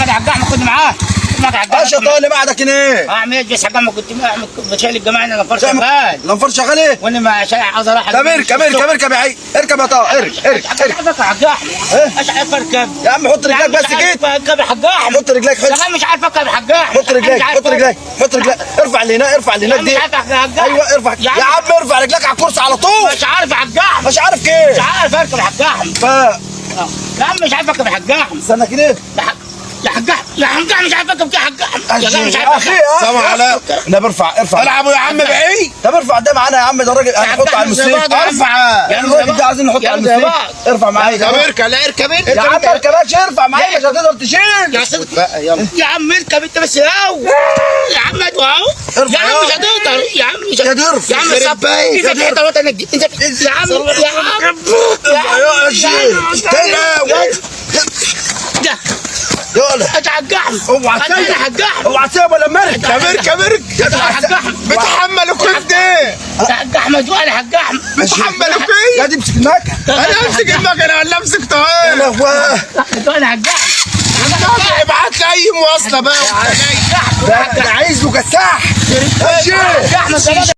معاك حق احمد كنت معاه معاك حق ايش اللي بعدك هنا؟ اعمل ايه بس حق احمد كنت بشيل الجماعه انا لنفر شغال لنفر شغال ايه؟ وانا ما عاوز اروح طب اركب اركب يا عي اركب يا طه اركب عارفك حق احمد ايش عارف اركب يا عم حط رجلك بس كده اركب حق احمد حط رجلك شغال مش عارف اركب حق احمد حط رجلك ارفع اللي هنا ارفع اللي هناك دي ايوه ارفع يا عم ارفع رجلك على الكرسي على طول مش عارف حق احمد مش عارف كيف مش عارف اركب حق احمد يا عم مش عارف اركب حق احمد استنى كده يا حق احمد مش عارف اركب حق احمد يا مش عارف اخي سلام عليكم لا برفع العبوا يا عم بعيد. طب ارفع ده معانا يا عم ده الراجل هنحطه على الموسيقى ارفع يعني الراجل ده عايزين نحطه على الموسيقى ارفع معايا طب اركب لا اركب انت يا عم اركبش ارفع معايا مش هتقدر تشيل يا عم اركب انت بس اهو يا عم اهو يا عم مش هتقدر يا عم مش يا درف يا عم صب انت في حته وطنك دي انت يا عم يا شيخ يلا حق احمد اوعى تسيب حق احمد اوعى تسيب ولا مركب اركب حق احمد بتحملوا كيف ده؟ حق احمد وانا حق احمد بتحملوا لا كيف؟ دي امسك المكنه انا امسك المكنه ولا امسك يا طاير؟ لهوي وانا حق احمد ابعت لي اي مواصله بقى ده عايز له كساح حق احمد